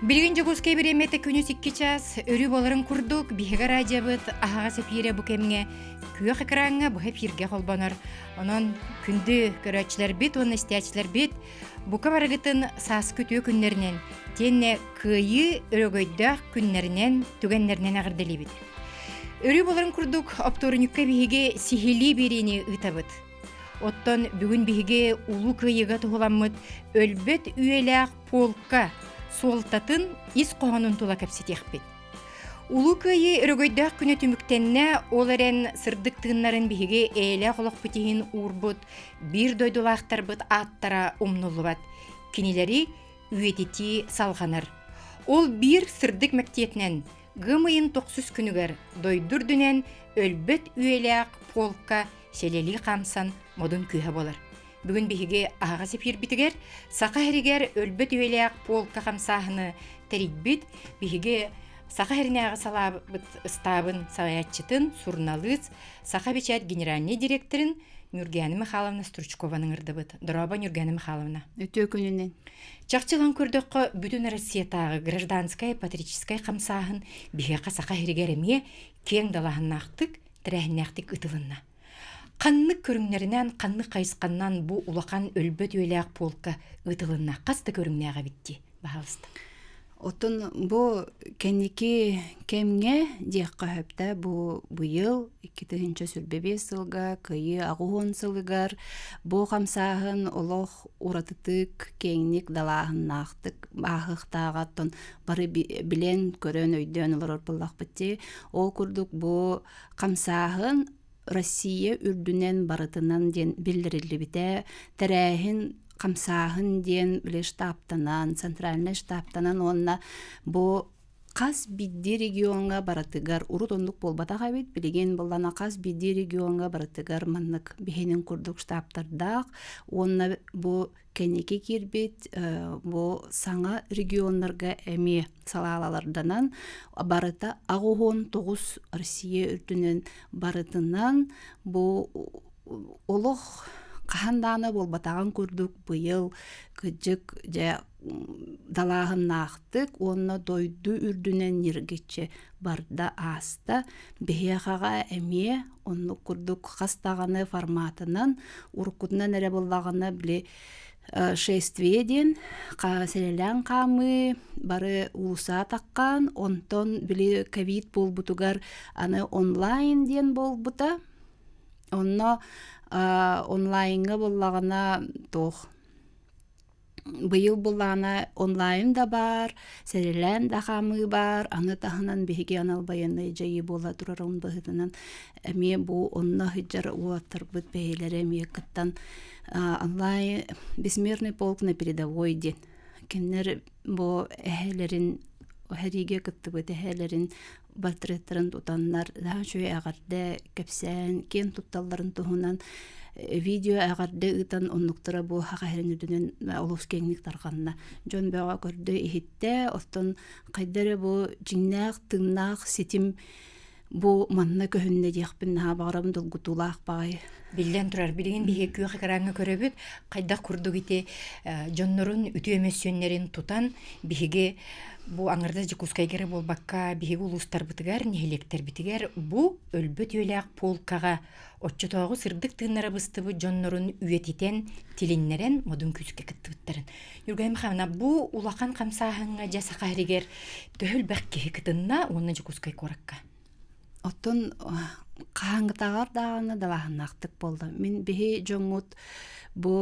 Билген жогускай беремете күнүс 2 час өрү боларын курдук биһиге радиобыт ахага сепире бу кемге күөх экранга бу эфирге холбонор. Онон күндү көрөчлөр бит, оны стячилер бит. Бука барагытын саас күтүү күннеринен, тенне кыйы өрөгөйдөх күннеринен, түгеннеринен агырделибит. Өрү боларын курдук опторунукка биһиге сихили берини ытабыт. Оттон бүгүн биһиге улуу кыйыга тугуламмыт өлбөт үйелээх полка солтатын ис қоғанын тула кәпсетеқпет. Улу күйі өрөгөйдақ күні түміктенне оларен сырдық тығынларын бігі әйлі қолық бүтігін урбут, бір дойдулақтар бұт аттара умнулуат. Кенелері үйететі салғанар. Ол бір сырдық мәктетінен ғымайын 900 күнігер дойдурдүнен өлбөт үйеләқ полка селели қамсан модын күйе болар. Бүгін бігі ағаға сепир бітігер, сақа әрігер өлбөт өйләк полка қамсағыны тәрикбіт, бігі сақа әріне аға салабыт ұстабын саятчытын, сурналыц, сақа бечат генеральный директорын Нюргияна Михайловна Стручкованың ырдыбыт. Дороба Нюргияна Михайловна. Өтө күнінен. Чақчылан көрдіқі бүтін Россиятағы гражданскай, патрическай қамсағын бігі сақа әрігер әме кен далағын ақтық, тірәхін ақтық ұтылынна. Қаннық көріңнерінен, қаннық қайысқаннан бұл улақан өлбөт өйләқ полка ұтылынна қасты көріңнеға бітті, бағалысты. Отын бұл кәнеке кемге дейққа хөпті бұл бұйыл 2025 сылға, күйі ағуын сылығар, бұл қамсағын олық ұратытық кеңнік далағын нақтық, бағықтағаттың бары білен көрін өйден олар орпылақ бітті. Ол күрдік бұл қамсағын Россия үрдүнен барытынан ден билдирилди бите, тәрәхин қамсағын ден біле штабтанан, центральный штабтанан онна бу қас бидди регионга баратыгар урут ондук болбатаға бит, билеген боллана қас бидди регионга баратыгар маннык бихенин курдук штабтардақ, онна бу кенеке кирбит, бу саңа регионларга эми салалаларданан барыта ағуғын 9 Россия үрдүнен барытынан бу олық қаханданы болбатаған көрдік бұйыл күджік жа далағын нақтық, онына дойду үрдінен нергетче барда аста бейеғаға әме онны көрдік қастағаны форматынан ұрқудынан әрі болағына біле шествие ден селелен қамы бары улуса таққан, онтон біле ковид болбутугар аны онлайн ден болбута, онна онлайнға болағына тоқ. Бұйыл болағына онлайн да бар, сәрелен да қамы бар, аны тағынан бейге аналбайыны жайы бола тұрарын бұғытынан әме бұл онна хүджар уаттар бұд бәйлері әме күттан онлайн бессмертный полк на передовой ден. Кеннер бұл әхелерін Хәриге кытты бөте хәлерин батыреттарын тутаннар да шөй агарды кепсән кен тутталларын туһунан видео агарды ытан оннуктара бу хагырын үдүнен олус кеңник тарганна жон бага көрдө ихитте оттон кайдары бу жиннак тыннак сетим бу манна көһүнне диякпин ха барам долгутулак бай Билден турар билген биһи күөх экранга көрөбүт кайда курдук ите жоннорун үтү эмоционнерин тутан биһиге бу аңырда жикускайгere болбакка биһиги улустар бытыгар нехилектер битигер бу өлбөт өйләк полкага отчотогу сырдык тыыннарыбысты бу жоннорун үетитен тилиннерен модун күскө кыттыбыттарын Юргай Михайловна бу улақан камсаахыңга жасакаригер төхүл бакки кытынна онна жикускай коракка Оттон қаңғытағар дағаны далағынақтық болды. Мен бейі жоңмут бұ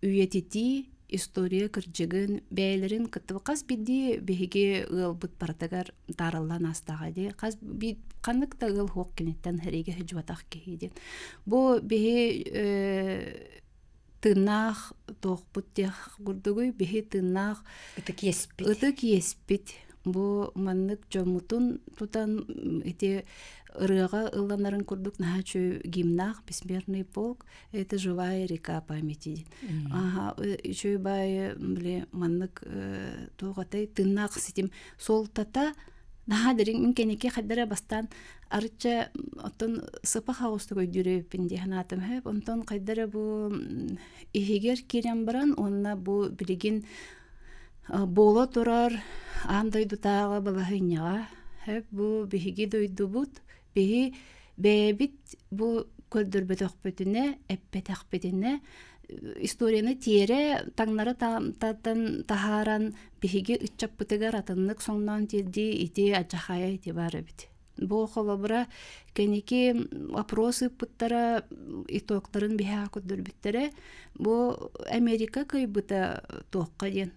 үйететі история кірджігін бәйлерін күтті. Қаз биді бейге ұл бұт бардығар дарылан астаға де. Қаз бейді қанықта ұл хоқ кенеттен хәреге хүджуатақ кейден. Бұ бейі тынақ тоқ бұт деқ күрдігі бейі тынақ ұтық еспет. Бу маннык жомутун тутан эти рыга ылланарын курдук нахачу гимнах бессмертный полк это живая река памяти. Ага, еще бай бле маннык тогатай тыннак ситим сол тата нахадырин инкенеке хаддара бастан арча отон сыпа хаусты көйдүрө пинди ханатым хеп онтон кайдара бу ихигер кирен баран онна бу билигин Боло турар андай дутаага балахыняга хэп бу биһиги дойдубут биһи бэбит бу көрдөрбөтөхпөтүнэ эппетахпетине историяны тиере таңнары таттан тахаран биһиги ыччаппытыгар атыннык соңнан тирди ити аджахая ити бары бит. Бу холобура кеники вопросы пыттара итоктарын биһа көрдөрбүттере бу Америка кыйбыта туокка диен.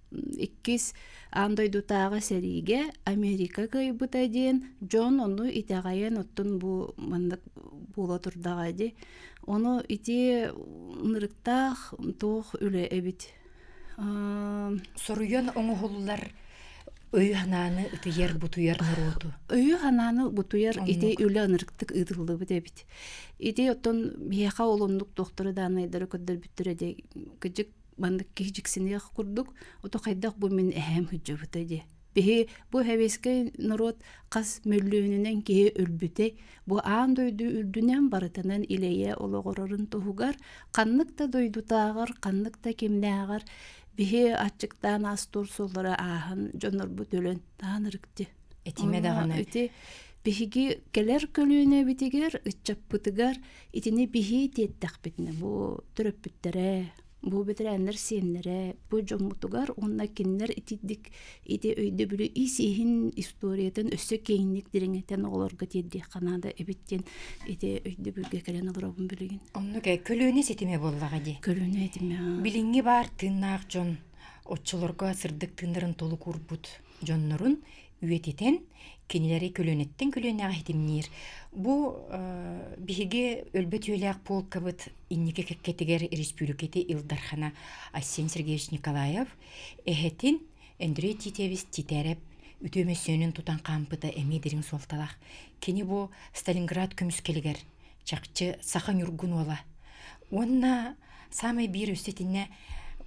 Иккис андай дутаага сериге Америка кыйбыта диен Джон ону итагайен оттун бу мандык була турдага ди. Ону ити нырыктах туох үле эбит. Соруйон оңоһуллар өй ханааны ытыйар бутуяр нороту. Өйү хананы бутуяр ити үле нырыктык ыдылды бит эбит. Ити оттон бияка олондук доктору даанайдары көддөрбүттүрө де кыжык мандык кижиксине курдук ото кайдак бу мен эхэм хүжөбүтэ де. Биһи бу хэвеске народ кас мөллүүнүнен кие өлбүтэ бу аан дойду үрдүнен барытынан илeye ологорорун туһугар каннык да дойдутаагар каннык да кимнаагар биһи ачыктан астур соллара ааһын жонорбу төлөн таанырыкты. Этиме даганы. Ити биһиги келер көлүүнө битигер ыччаппытыгар итини биһи тиеттахпитне бу төрөппүттере бу бетерәннәр сеннәре бу жоммутугар онна киннәр итидик ите өйдө бүлү исихин историятын өссө кейинник диреңетен олорга тиедди канада эбиттен ите өйдө бүлгө келен олорбун билген. Оннуга көлүүнө сетиме боллага ди. Көлүүнө этиме. Билинги бар тыннаак жон отчолорго сырдык тындырын толу курбут жоннорун үетитен кинилери көлөнеттен көлөнага хитимнир. Бу биһиги өлбөт үелээх полкабыт иннике кеккетигер республикети Илдархана Арсений Сергеевич Николаев эхетин Эндрей Титевис титереп үтөмөсөнүн тутан кампыта эмидирин солталах. Кини бу Сталинград көмүскелигер чакчы сахан юргун ола. Онна самый бир өсетине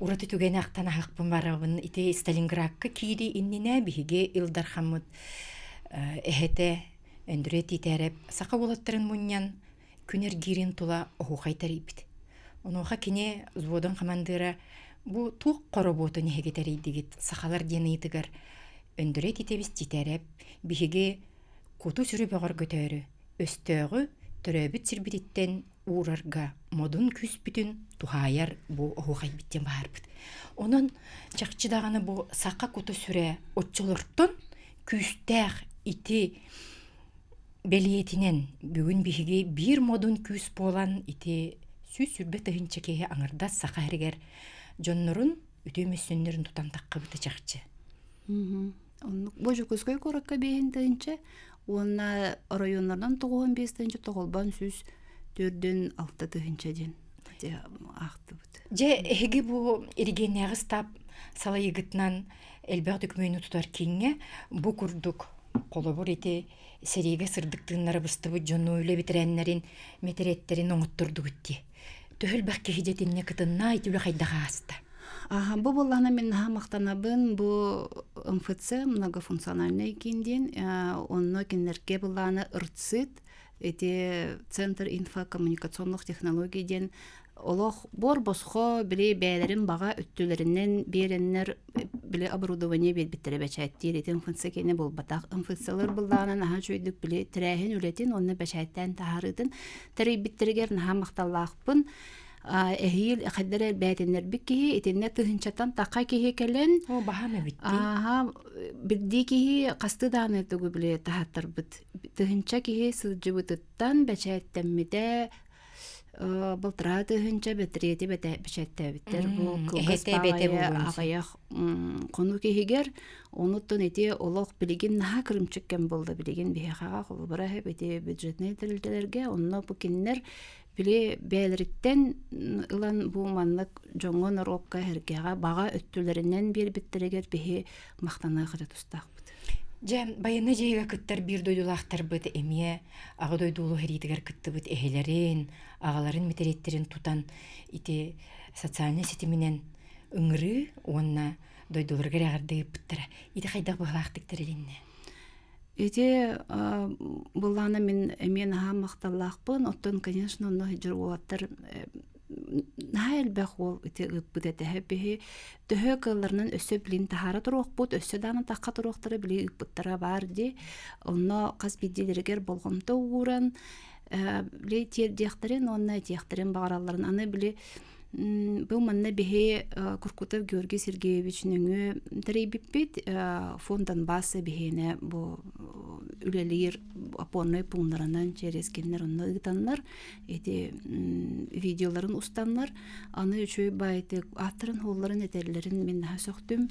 ураты түгенақтан ақпын барабын ите Сталинградка кири иннине биһиги Илдархамыт эхете Эндрей Титереп сақа болаттарын муньян күнер гирин тула оғуқайтарибит. Онуға кене зводон командыра бу туқ қороботу нехегетерейдигит сақалар денейтігер Эндрей Титевис Титереп биһиги куту сүрі бөғар көтөрі өстөғі төрөбіт сирбититтен урарга модун күс бүтүн тухаяр бу оғуқай биттен баарбыт. Онон чакчыдаганы бу сақа куту сүрэ отчолортон күстәх ити белиетинен бүгүн биһиги бир модун күс болан ити сүз сүрбе тыгынча кеhe аңырда сақа эригер жоннорун үтөмөссөннөрүн тутан таккыбыты чакчы. Бу жукускай коракка бейин тыгынча онна районнардан 95-нче тоголбан сүз 4-дөн 6 тыгынча ден. Актыбыт. Же эги бу эригенягы стап салайыгытнан элбэг төкмөйнү тутар кинге бу курдук колобур ити сериге сырдыктыгыннары быстыбы жону үле битереннерин метереттерин оңоттурду гүтти. Төхөл бакки хидетинне кытынна итүлө кайдага аста. Бу боллана мен мактанабын бу МФЦ многофункциональный кинден онно кинерге боллана ырцыт эти центр инфокоммуникационных технологий ден олох бор босхо биле бәлерин бага өттүләреннән береннәр биле оборудование биттере бәчәттер этен функция болбатак функциялар булланан аһа чөйдүк биле тирәһен үлетин онны бәчәттән тахарыдын тери биттергер наһа макталлахпын эхил хәддәр бәтеннәр бикки этенне тыгынчатан такай кеһе келен О бахана битти. Билди кеһе кастыдан этүгү биле тахаттар бит тыгынча кеһе сылжыбытыттан бәчәттәммидә Былтырады хынча бетрети бечетте биттер бу кылгыс агаяк кону кехигер онуттун эти олох билигин наха кырымчыккен болду билигин бихага колбара хеп эти бюджетный тилдерге онно бу киннер биле бээлриттен ылан бу маннык жоңон оропка хергега бага өттүлөрүнөн бир биттерегер бихи мактана кыра тустакбыт. Же байына жейга кыттар бир дойдулахтар быт эмие ага дойдулу херитигер кыттыбыт эхелерин агаларын метереттерин тутан ити социальный сетиминен ыңры онна дойдуларга агарды быттара ити кайда бахлактыктар элинне. Ити булланы мен ха макталлахпын оттон конечно но хижер уаттар наһэлбэх ол ити ыппыт этэһэ биһи төһө кылларынан өссө билин тахара туруохпут өссө дааны тахха туруохтары били ыппыттара бар ди онно кас бидилеригер болгомто ууран били тиердиэхтерин онна тиэхтерин багаралларын аны били бұл манна биһи Куркутов Георгий Сергеевич нүңү тарайбиппит фондан басы биһине бу үлелир опорной пунктарынан черескеннер онно ыгытаннар эти видеоларын устаннар аны үчөй байтык аттырын холларын этерлерин мен сөктүм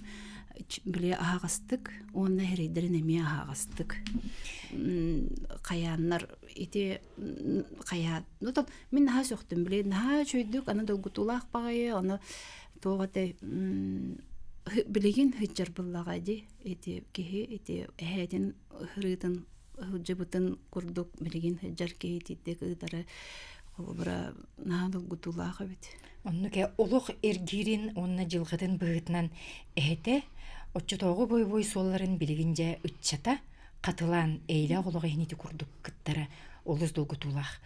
биле агастык онна херейдерин эми агастык каяннар ити кая нутон мен наха сөктүм биле наха чөйдүк аны долгутулах багай аны тоогате билеген хыджар буллага ди ити кихи ити эхедин хырытын жыбытын курдук билеген хыджар кихи тидек ыдары бара наха долгутулах бит оннуке олох эргирин онна жылгытын быгытынан эхете отчотоого бой солларын билигинже ытчата катылан эйле оголого хинити курдук кыттара олус долгутулах.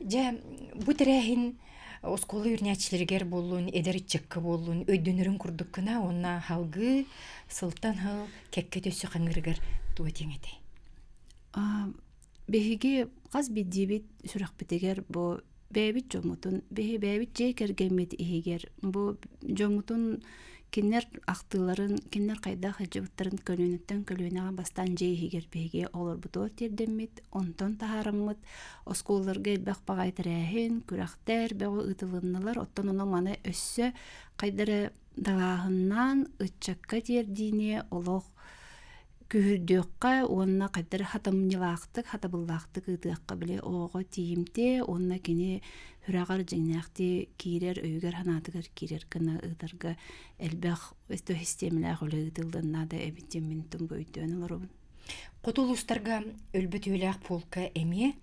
Жа бу терехин осколы үрнячилергер болун, эдери чекке болун, өйдөнөрүн курдуккына онна халгы сылтан хыл кекке төсө каңыргар туатеңете. Беһиги каз биддибит сүрәхбитегер бу бэбит жомутун бэбит же кергемит ихигер бу жомутун кинер актыларын кинер кайда хажыбыттарын көлөнөттөн көлөнага бастан же ихигер беге олор бутор тердемит онтон тахараммыт осколларга элбак багайтырахин күрактер бего ытылынналар оттон оно маны өссө кайдары дагахыннан ытчакка тердине олох күрдөккө онна кайдары хатамнылактык хатабыллактык ытыакка биле ого тиимте онна кини хүрагар жинакти кирер өйгөр ханатыгар кирер кына ыдарга элбах өстө системалар өлөдүлдүнна да эбитем минтум бөйдөнөлөр. Котулустарга өлбөтүлөк полка эми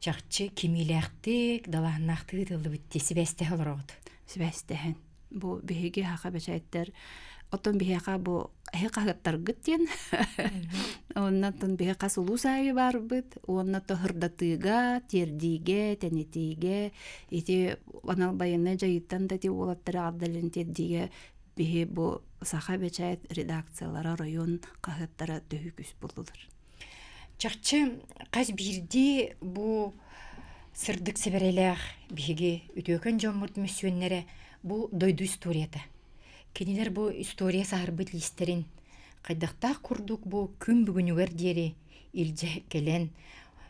жакчы кимилектик далаанакты тылды биттеси бесте олорот. Свестехен бу беге хака бечайттер отон бега бу хакаттар гыттен оннан бега сулусай бар бит онна тохырдатыга тердиге тенетиге ити анал байына жайыттан да ти олаттар адалын тердиге беге бу саха бечайт редакциялары район кахаттара төгүс болдулар. Жакчы каз бирди бу сырдык себерелер биге өтөкөн жомурт мүсүөннере бу дойду историята. Кинилер бу история сарбыт листерин кайдакта курдук бу күн бүгүнүгөр диери илже келен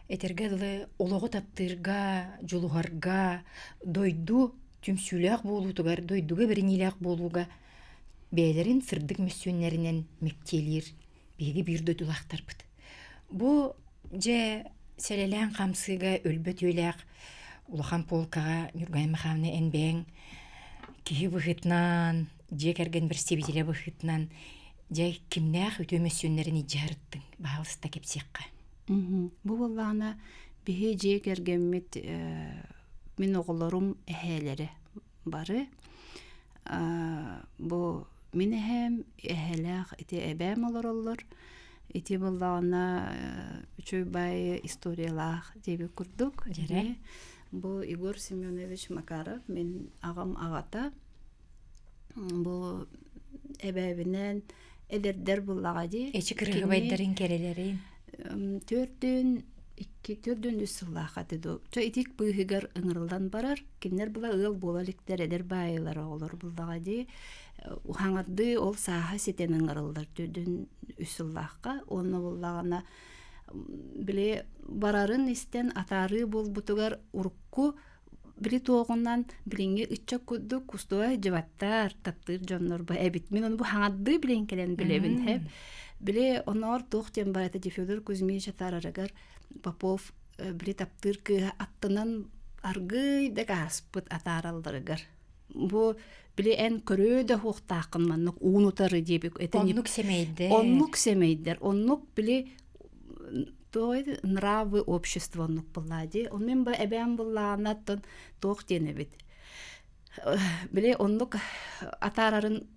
этергелы олого таптырга жулугарга дойду түмсүлөк болутугар дойдуга беринилек болууга бээлерин сырдык мүсүөннеринен мектелир биги бир дойдулактарбыт. Бу же селелен камсыга өлбөт өйлек улахан полкага Нургай Махавна энбең кихи быхытнан же керген бір себетеле быхытнан же кимнях өтөмөсүннерин ижарыттың баалыста кепсиякка. Бу боллана бихи же кергенмит мен оголорум эхелери бары. Бу мен эхем эхелях ити эбэм олороллор. Ити боллана үчөй бай историялах деби курдук. Бу Игорь Семенович Макаров мен агам агата. Бу эбэбинен эдердер буллага ди. Эчи кыргыбайдарын керелерин. Төрдөн сыллаха деду. Чо итик быгыгар ыңырылдан барар. Кинер була ыл болаликтер эдер байлар олор буллага ди. Ухаңарды ол саха сетен ыңырылдар төрдөн үсыллахка. Онна буллагана биле барарын истен атары болбутугар урукку били тоогунан билинге ыччак кудду кустуа жыбаттар таптыр жоннор ба эбит мен onu bu хаңарды билен келен билебин хеп биле онор тохтен барата Федор Кузьмич атарарагар Попов били таптыр кы аттынан аргый да гаспыт атаралдырыгар бу биле эн көрө да хохтакын маннык уунутары дебик Оннук семейдер оннук биле той нравы общества нук паллади онмен ба эбэм буллаанаттан тох денебит биле оннук атарарын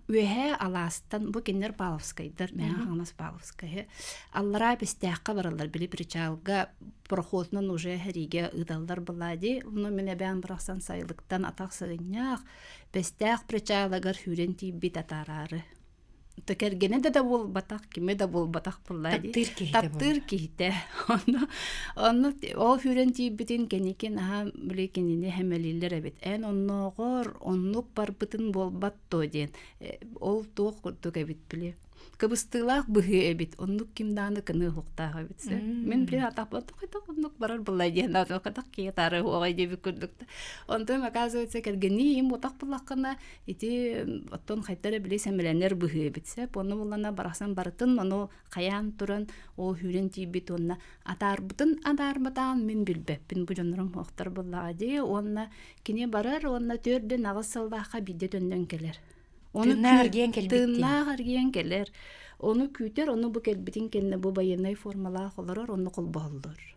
үөһэ алаастан бу киннер Павловскайдар мен хаңнас Павловская аллара бестяққа баралар били причалга проходнан уже хариге ыдалдар булади уну мене бән брахсан сайлыктан атак сыгыннах бестяқ причалагар хүрен тибит атарары Текергене да бол батак киме да бол батак буллади. Таптыр кийте. Онно ол хүрен тибитин кенекен ха билекенини хемелилер эбит. Эн онногор оннук барбытын болбат то ден. Ол тох курдук эбит биле. Кыбыстылак быһы эбит. Оннук кимданы кыны хуктага битсе. Мен биле атапат кайта оннук барар буллади. Нато катак киетары огай деби күрдүк. Онтон оказывается кергени им отак булакына ити оттон кайтара биле семеленер быһы эбитсе. Пону булана барасан бартын, ону каян туран о хүрен тибит онна атарбытын адарбатан мен билбеппин бу жонорум хоктар буллади. Онна кине барар, онна төрдөн агысылдака бидде төндөн келер. Тыннар гиен келер. Onu küter, onu bu kelbitin kenne bu bayanay formala olarar, onu kolballar.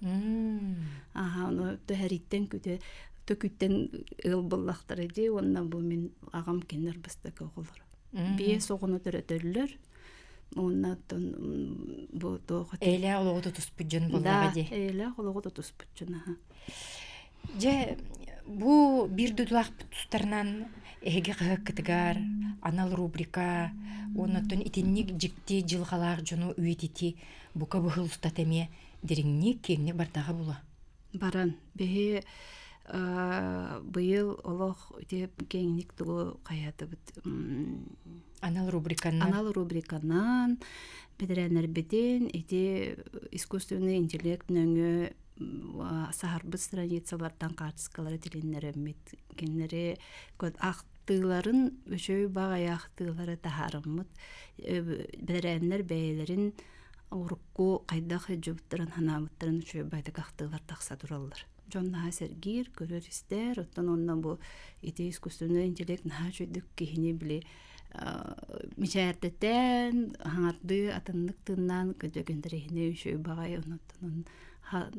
Aha, onu töheritten küte, tökütten ılbıllaktar edi, ondan bu min ağam kenner bastık oğulur. Biye soğunu törötörler, ondan bu doğu... Eyle oluğu tutuspüccün bullağı di. Da, eyle oluğu tutuspüccün, aha. Je, bu bir dudulaq tutarnan эһиги кыһыккытыгар анал рубрика оннотон итинник жикти жылгалаах жону үйетити бука быхыл устатеме деринник кеңне бартага була. Баран беһи быйыл олох деп кеңник тугу каятыбыт. Анал рубриканан бедеренер беден ити искусственный интеллект нөңө сахарбы страницалардан картискалары тилиннеремит кеннери код актыларын өчөй багай актылары тахарыммыт бедеренер бейлерин урукку кайдах жуптарын ханамыттарын өчөй байдык актылар такса тураллар. Жонна Сергир көрөристер оттон онна бу ити искусственный интеллект наха жүйдүк кихини биле мичаэрдетен хаңарды атыннык тыннан көдөгөндөрехине өчөй багай оноттон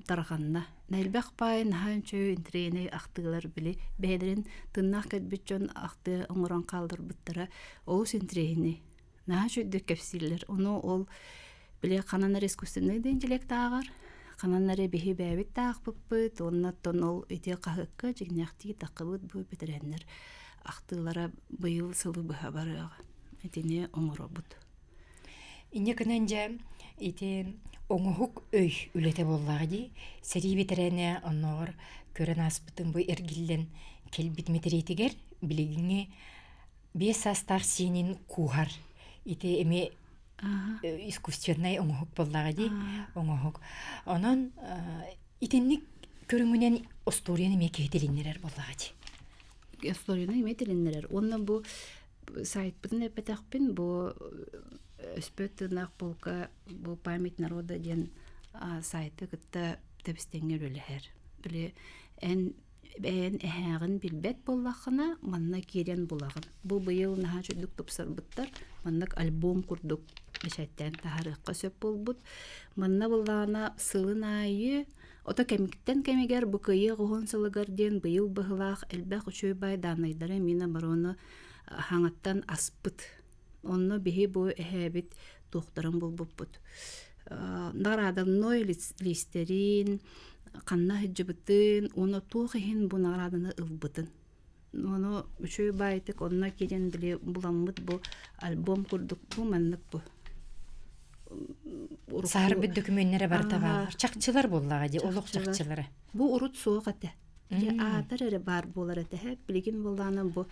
тарганна нэлбэх пай наханчы интрене актылар биле бейлерин тыннак кетбитчон акты оңорон калдыр буттара оус интрени нахачыды кепсиллер ону ол биле кананар искусственный интеллект агар кананары бихи бэбит таакпыппыт оннаттон ол ите кахыкка жигнякти такыбыт бу бетереннер актылара быйыл сылы быха барыга этине оңоробут инекененже ите оңохук өй үлете боллағы ди, сәри бетерәне онноор көрен аспытын бу эргиллен келбит метерейтигер билигиңе 5 астар сенин кухар. Ите эме искусственный оңохук боллағы ди, оңохук. Онон итинник көрүңүнен осторияны мекейтелиннерер боллағы ди. Осторияны мекейтелиннерер. Онна бу сайтпытын эпетақпин бу Өспөттінақ болка бұл память народа ден сайты кітті тәбістеңер өліхер. Біле ән әғін білбет боллақына манна керен болағын. Бұл бұйыл наға жүдік тұпсар бұттар, маннак альбом күрдік бешәттен тахарыққа сөп болбут. Манна боллағына сылын айы, ота кәміктен кәмегер бұқайы ғуғын сылығар ден бұйыл бұғылақ әлбәқ үшөй байданайдары мені бароны хаңаттан аспыт. Онно бихи бу эһэбит тухтаран булбуппут. Нараданной листерин, канна хиджибытын, оны тухихин бу нараданы ылбытын. Оны үшөй байтык, онна керен биле буламмыт бу альбом курдук бу маннык бу. Сарбит документтері бар табалар. Чакчылар боллага ди, олук чакчылары. Бу урут соок ате. Атар әрі бар болар әті, білген болғаны бұл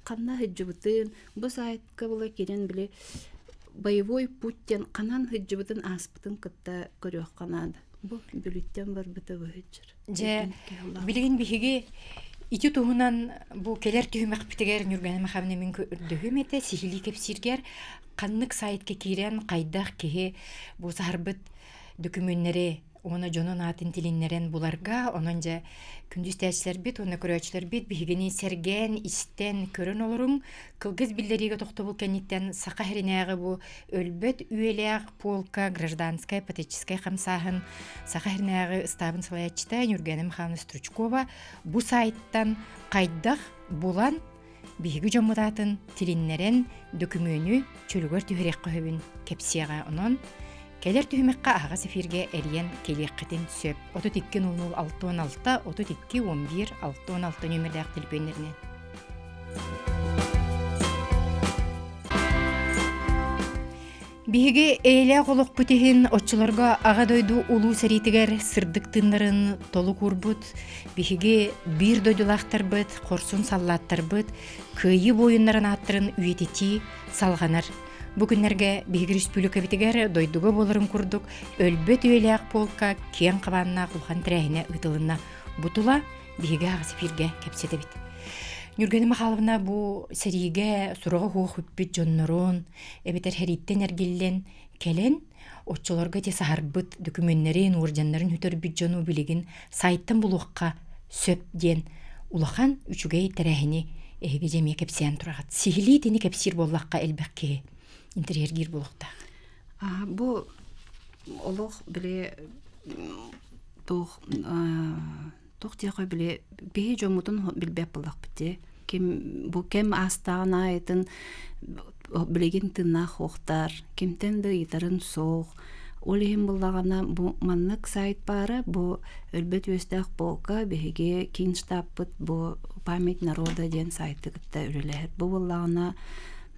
қанна хыджыбытын, бұл сайтқа бұла керен біле боевой путтен қанан хыджыбытын аспытын кітті көрек қанады. Бұл бүліттен бар бұты бұхыджыр. Білген бігеге ити туғынан бұл келер түйімек бітігер нүргені мақамны мен көрдігім әті сихили кепсиргер қаннық сайтқа керен қайдақ кеге бұл сарбыт документтері оны жонун атын тилиннерен буларга, ононжа күндүз тәчлер бит, оны көрөчлөр бит, бигени серген, истен көрөн олоруң, кылгыз биллериге токто бул кенниттен сака херинеги бу өлбөт үйелеак полка гражданская патическая хамсахын сака херинеги стабын салаячта Нургенем Хана Стручкова бу сайттан кайдах булан биһиги жоммутаатын тилиннерен документү чөлүгөр түһүрек көһөбүн кепсияга онон келер түһүмекка ага сефирге эриен келиэккитин сөп 32 00 66 32 11 616 нөмердәк телефоннарынан. Биһиги эйле голок бүтиһин отчуларга ага дойду улуу саритигер сырдык тыннарын толу курбут, биһиги бир дойдулактарбыт, корсун саллаттарбыт, кыйы боюннарын аттырын үйетити салганар. Бу күннерге биһиги республика битигер дойдуга болорун курдук, өлбөт өйләк полка киен кабанна кулхан тирәһине ытылына бутула биһиги ага сефирге кепсетебит. Нүргені мақалыбына бу сәриге сурага хуох үппит жоннорун, эбетер хериттен әргеллен келен, отчолорга те сахарбыт документнерин, орденнарын хүтөрбит жону билигин сайттан булуққа сөп ден улахан үчүгей тәрәхини эге жеме кепсиян турагат. Сихили тени кепсир боллаққа элбәкке интерьергир булуқта. Бу олох биле тох тиякы биле бии жомутун билбеп булак бите. Кем астана айтын билеген тына хохтар, кемтен де итарын соқ. Олихим буллагана бу маннык сайт бары, бу өлбөт өстәк полка биге кинштабыт бу память народа ден сайты кытта үрелер. Бу буллагана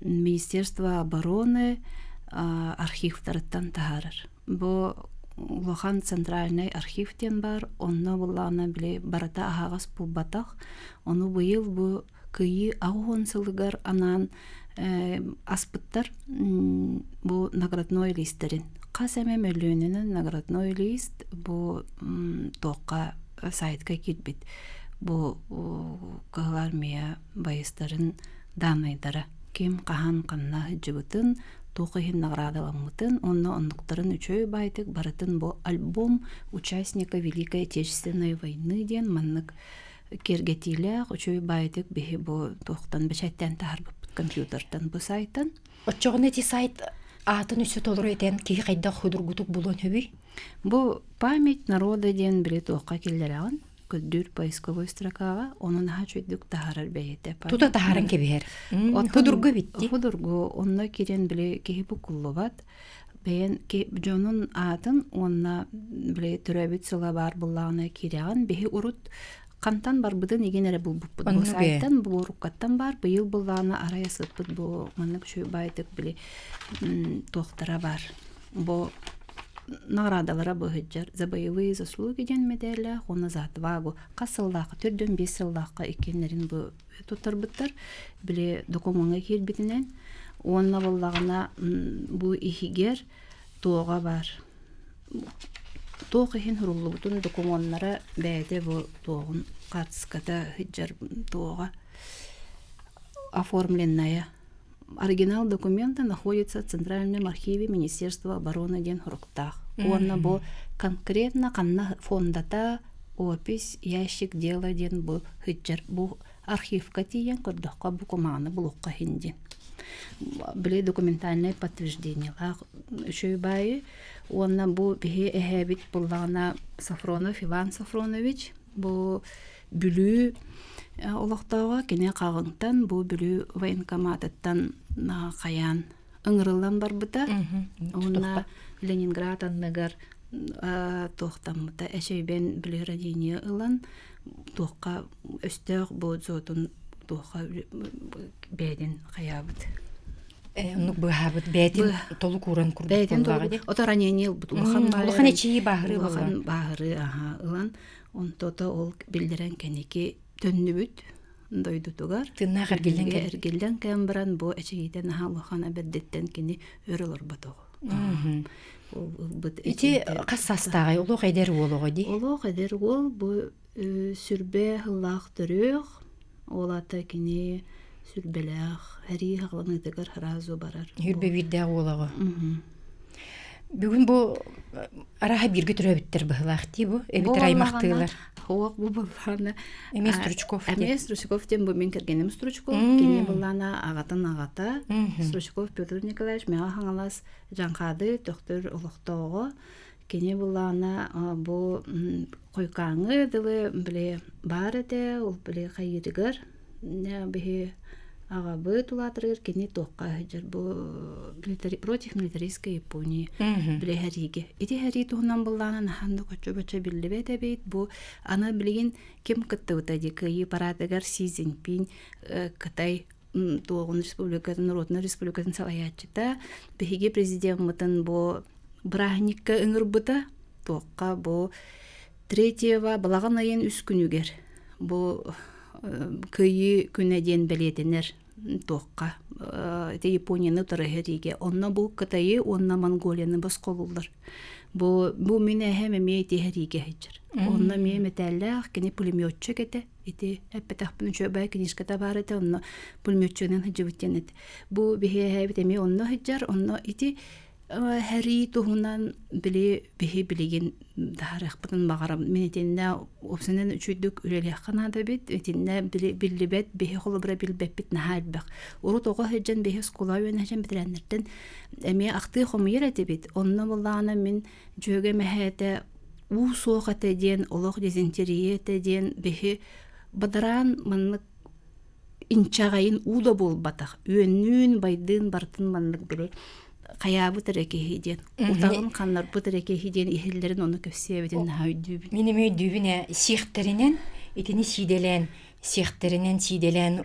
Министерство обороны архивтарыттан тахарыр. Бу Лохан центральный архивтен бар, онно буллагана биле барата агас пулбатах, ону быйыл бу кыйы агон сылыгар анан аспыттар бу наградной листерин. Касеме мөлөнүнүн наградной лист бу тоққа сайтка кирбит. Бу кылар мия байыстарын данайдара. Ким кахан канна жыбытын тоқыхин наградаламытын, онно ондуктарын үчөй байтык барытын бу альбом участника Великой Отечественной войны ден маннык кергетилях үчөй байтык бихи бу тоқтан бечеттен тахарбып компьютертан бу сайттан. Отчоғын эти сайт атын үсі толыру етен кей қайда худургутук булон хөбүй? Бу память народа ден биле тоққа келдераган көддүр поисковой строкага онун хачуйдук тахарар бейте. Тута тахаран кебер. Худургу битти. Худургу онна кирен биле кеһи бу куллубат. Бен ке жонун атын онна биле төрөбүт сыла бар буллагына киреган бехи урут кантан бар быдын егенере булбуп бу сайттан бу руккаттан бар быйыл буллагына арая сыппыт бу маннык шүй байтык биле тоқтара бар. Бу наградалара быһыджар за боевые заслуги ден медаля оны за отвагу касыллакы төрдөн 5 сыллакка экенлерин бу тутарбыттар биле документга кирбитинен онна буллагына бу ихигер тоога бар. Тоғы хин хуруллубутун документтары бәйде бу тоғын картската хыджар тоога оформленная. Оригинал документа находится в Центральном архиве Министерства обороны ден хуруктах. Онна бу конкретно канна фондата опись ящик дела ден бу хыджар бу архивка тиен көрдөхкө бу команы булукка хинди. Биле документальное подтверждение. Үшөй байы онна бу бихи эхебит буллагана Сафронов Иван Сафронович бу бүлүү олоқтауға кене қағыңтан бу бүлүү военкоматтан қаян ыңырылан бар бұта. Онна Ленинград аннагар тоқтамыта әшейбен бүлі радиния ылан тоққа өстөк бу зотун тоққа бәден қаябыт. Онук быхабыт бәден толу куран курдук боллага де. Ота ранение бут улахан эчии багыры улахан багыры ылан онтото ол билдирен кенеки төннүбүт дойдутугар тынна эргелден кембран бу эчигитен улахан абеддеттен кени өрөлөр батого. Ити кассастагы улук эдер болого ди. Улук эдер ол бу сүрбе хыллах төрөк олата кени сүрбелах хари хагланыдыгар харазу барар. Хүрбе бирдә олого. Бүгүн бу араха бирге төрөбүттер быхлах ди бу. Эбитер аймактыйлар. Хоак бу буллана. Эмес Стручков. Эмес Стручков тем бу мен кергенем Стручков. Кене буллана агата. Стручков Петр Николаевич мага хаңалас жанкады доктор улуктоого. Кене буллана бу койкаңы дылы биле бар эте, ул биле хайырыгар. Не бихи агабы тулатырыр кини тоққа хыжыр бу против милитаристской Японии билеһәриге. Ити хәри туһунан булланан ханды кочо-бача биллебе табит бу аны билген кем кыттыбыта ди кыйы парадыгар Си Цзиньпин Кытай Тугун Республикатын Народный Республикатын салаячыта биһиге президенттын бу брахникка ыңырбыта тоққа бу третьего балаган айын 3 күнүгер бу кыйы күнәден белетенер тоққа те Японияны тарыһыриге онна бу Кытайы онна Монголияны басколулар бу менә һәм ме тиһриге хәҗер онна ме металлах кене пулеметчы кете ите әппәтәхпен чөбә книжка табарыта онна пулеметчының хәҗибеттенет бу биһе һәбитеме онна хәҗер онна ите Харри туһунан биһи билеген дарахпытын багарам менетенне опсенен үчүдүк үлеле канада бит этинне биллибет биһи холобра билбеппит нахалбак уру тога хеджен биһи скула юнажен битреннерден эми акты хомуер этибит онно буллана мен жөге мехете у соохате ден олох дизентериете ден биһи бадаран маннык инчагайын уда болбатах үөннүн байдын бартын маннык биле Каябы терекехиден, утагын каннар бу терекехиден ихиллерин оны көпсебеден хайдүбүн. Минеме дүбүнө сихтеринен, итини сиделен,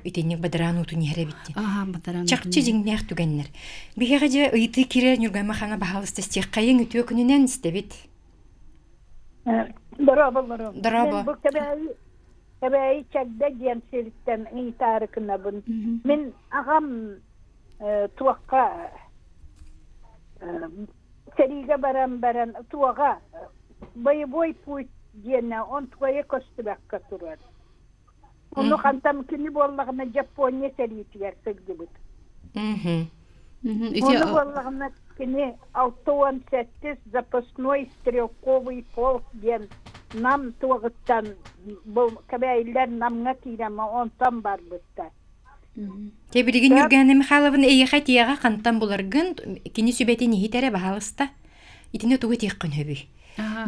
итини бадаран утун херебитти. Бадаран. Чакчы жиңнер түгеннер. Бигеже ыйты кире нүргәмә хана баһалысты сихкайын үтө күнүнен истебит. Драба. Бу кебей чакда ген селиттен ий тарыкына бун. Мен агам туакка Seriga baran tuaga boy put diena on tuaya kostubakka turar. Onu kantam kini bollagına Japonya seritiyer segdibit. Onu bollagına kini 618 запасной стрелковый полк ден нам туагыттан бу кабайлер намга кирама он там бар битта. Тебирген Юргәне Михайловна эйәхә тияга кантан буларгын кини сүбәтен хитере баһалыста. Итине тугы тиккән хөби.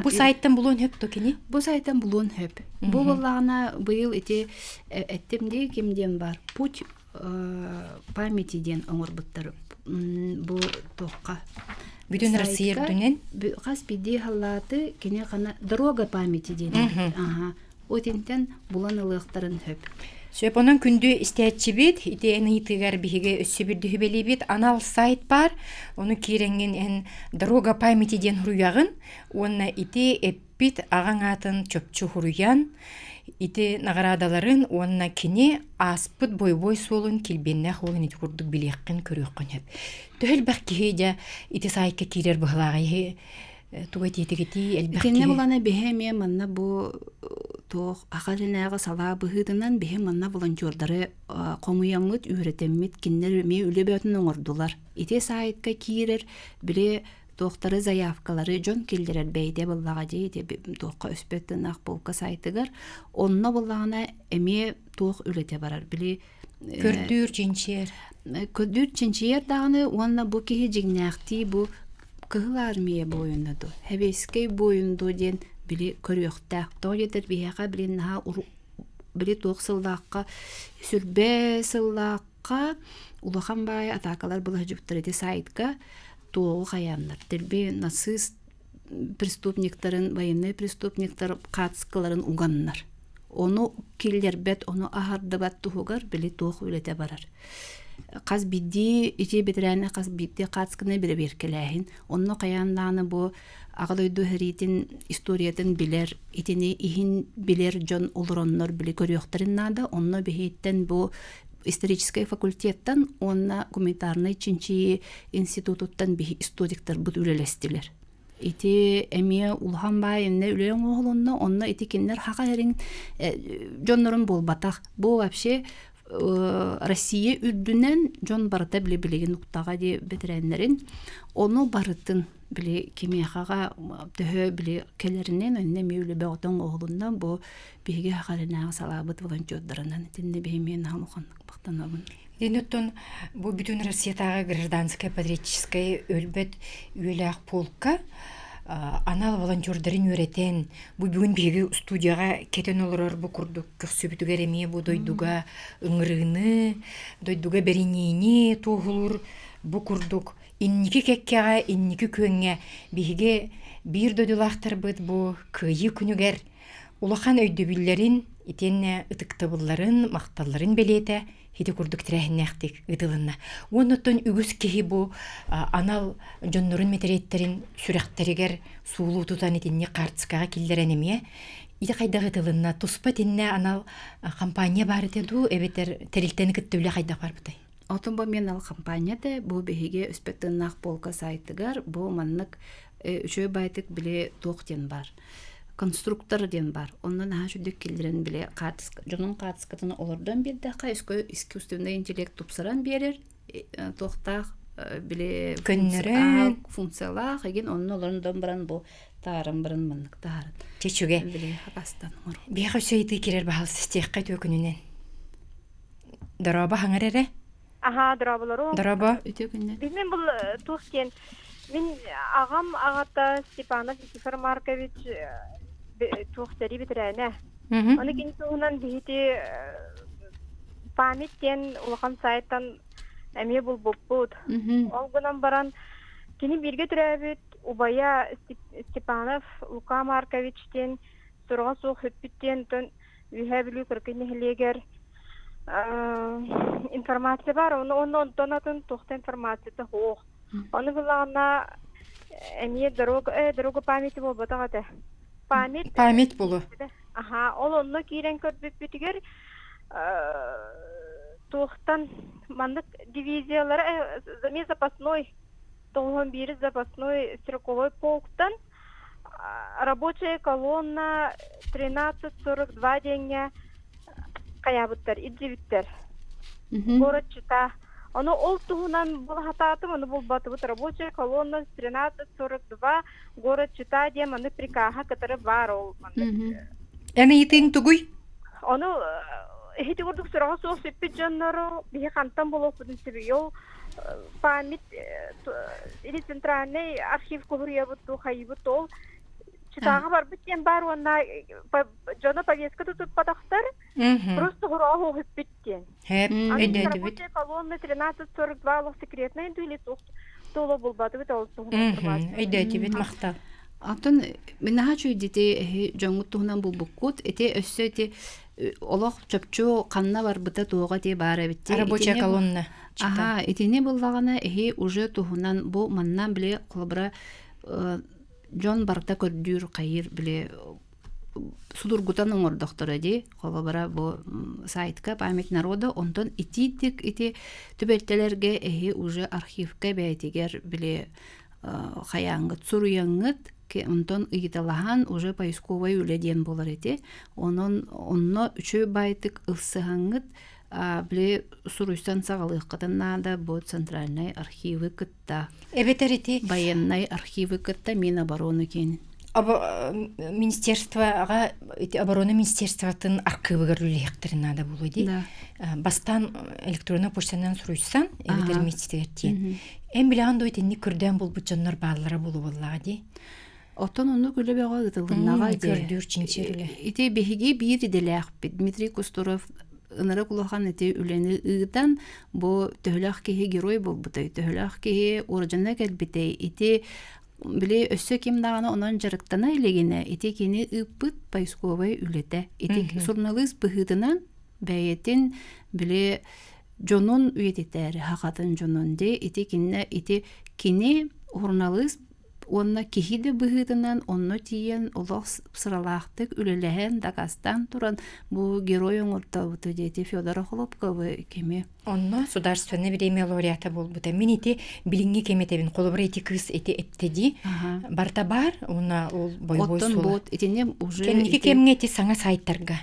Бу сайттан булун хөп токини. Бу сайттан булун хөп. Бу буллагына быел ите әттемде кимден бар. Путь памяти ден оңорбуттар. Бу тоққа. Бүтүн Россия дүнен Каспиди халлаты кини гана дорога памяти ден. Отентен булан ылыктарын хөп. Сөйпонан күнді істәтчі бит, итеәні итігер бігі өссі бірді хүбелі бит, анал сайт бар, оны керенген ән дорога памяти ден хуруяғын, онна ите эппит ағаң атын чөпчі хуруян, ите нағарадаларын онна кене аспыт бой-бой солын келбенне қолын ити күрдік білеққін көріққын өп. Төхіл бәқ кейде ите сайтқа керер бұғылағы тугай тетегети әлбәқ кейде. Кенне бұлана бігеме манна бұ тоқ ақалынағы сала бұғыдынан бігем манна волонтердары қомуямыт, үйретеммет, кеннер ме үлебетін оңырдылар. Ите сайтқа керер біле тоқтары заявкалары жон келдерер бәйде бұллаға дейде тоққа өспеттін ақ болқа сайтығыр. Онна бұллағына әме тоқ үлете барар. Біле көрдүр ченчер дағыны онна бұ кеге жигнәқти бұ кығыл армия бойынды. Хәбескей бойынды ден біле көріқтәқ. Тоғедер бейеға біле наға біле тоқ сылдаққа, сүрбе сылдаққа улахан бай атакалар бұла жүптіреді сайтқа тоғы қаяндар. Дербе нацист преступниктарын, военный преступниктар қатсқыларын уғаннар. Оны келдер бәт, оны ағарды бәт тұғығар біле тоғы өлете барар. Қаз бидді, ете бетерәні қаз бидді қатсқыны бірі беркеләйін. Оны қаяндағыны бұл ағылойду хәретін историятын білер, етені ихин білер жон олыроннор білі көріқтарын нады. Оны бейттен бұл исторический факультеттен, оны гуманитарный чинчи институттан бей историктар бұд үлелестілер. Ити әме улхан байынны үлелен оғылынна, оны ити кенлер хақа әрін жонларын болбатақ. Бұл вообще Россия үрдінен жон барыта біле-білеген ұқтаға де бетерәнлерін, оны барытын біле кемеғаға түхі біле келерінен өнне меулі бәғытын оғылындан бұл бейге хақарынаға салабыт волонтердарынан етінде беймен алуқанлық бақтанабын. Денеттон бұл бүтін Россиятағы гражданская патриотическая өлбет үйелі полка анал волонтердарын үйретен, бу бүгін биги студияға кетен олорор бу курдук көксөбүтүгер эмие бу дойдуга ыңырыыны, дойдуга беринини тугулур бу курдук инники кеккега, инники көңге биге бир дойдулахтар быт бу кыйы күнүгер улахан өйдөбүллерин итенне ытыктыбылларын, макталларын белете хити курдук тирәһиннәхтик ыдылынна. Оннотон үгүс кеһи бу анал жоннорун метереттерин сүрәхтеригер суулуу тутан итинне картскага киллеренемие. Ите кайдагы ыдылынна туспа тинне анал компания бар итеду, эбетер терилтени кыттыбыле кайда бар бутай. Отон бу мен ал компанияда бу беһиге өспеттеннах полка сайтыгар бу маннык үчөө байтык биле токтен бар. Конструктор ден бар. Оннан ха жүдүк килдирен биле жонун катыскатын олордон бирде кайскө искусственный интеллект тупсаран берер. Токтак биле функциялар еген онун олордон баран бу таарым бирин мындык таар. Чечүге биле хакастан мор. Бияга сөйти кирер бахал систекка төкүнүнөн. Дараба хаңарере? Аха, дарабалару. Дараба Өтөгүнөн. Билмем бул тухтен. Мен агам агата Степанов Никифор Маркович тухтери битерәне. Аны кин тугунан бити памяттен улган сайттан эме бул буппут. Ол гынан баран кини бирге төрәбит Убая Степанов Лука Марковичтен сурга сук хөппиттен тон вихәблү кыркыннелегер информация бар. Оны донатын тухта информациясы хох. Оны гылана эме дорога памяти бул батагата. память болу. Аха, ол онно кирен көрбүтүгер тухтан мандык дивизиялары запасной толгон бири запасной стрелковой полктан рабочая колонна 1342 деньги каябыттар, идзибиттер. Город Чита. Оно ол тугунан бул хататым, оно бул батыбыт рабочая колонна 1342 город Чита дем аны прикаха, который бар ол. Эне итин тугуй? Оно хити гордук сырага соос иппит жаннары бихи кантан болуп будын себею память или центральный архив кухурьябытту хайыбыт ол Читаға бар биттен бар онна жона повестка тутуп падактар просто гурагы иппиттен. Хеп, эдеди бит. Рабочая колонна 1342 лох секретный дули толо булбаты бит ол Эдеди бит мактал. Атын мен хачу дите жоңуттугунан булбуккут эте өссөти олох чөпчө канна бар быта туога те бара битти. Рабочая колонна. Ага, этине буллагана уже тугунан бу маннан биле колбра Жон барта көрдүр кайыр биле судургутан оңордоктор эди колбара бу сайтка память народа онтон ититик ити төбөлтелерге уже архивка бәйтигер биле хаяңгыт суруяңгыт онтон ыйталахан уже поисковый үледен болар эти онно үчө байтык ылсыхаңгыт биле суруйсан сагалык-кытыннада бу центральный архивы кытта. Эбетерити Военный архивы кытта Минобороны кен. Министерствоға, обороны министерствотын архивыгар үлехтерін ада болу ди. Бастан электронный почтанан суруйсан, эбетер министерти. Эм билаған дойтенни күрден бол бұтжаннар бағалары болу болуға ди. Отон onu gülü beğa gıdılgınnağa ide. Gördür çinçerle. İte behigi bir idelek. Dmitri Kusturov ыныры кулахан эти үлени ыгытан бу төһөлөх кеһи герой болбутай. Төһөлөх кеһи оржана келбитей. Ити биле өссө ким дагана онон жарыктана илегене. Ити кини ыппыт поисковый үлете. Ити журналист быһытынан бәйетин биле жонун үйететер, хакатын жонун де. Ити кинне ити кини журналист онна кихиде быһытынан онно тиен олох сыралаахтык үлелehen Дагастан туран бу герой оңортабыты дети Федор Хлопковы кеме. Онно сударственный премия лауреаты болбута. Мен ити билинги кеметебин колобра эти кыз эти эптеди. Барта бар, онна ол бойбой Оттон сула. бот итине уже Кенники кемге эти саңа сайттарга.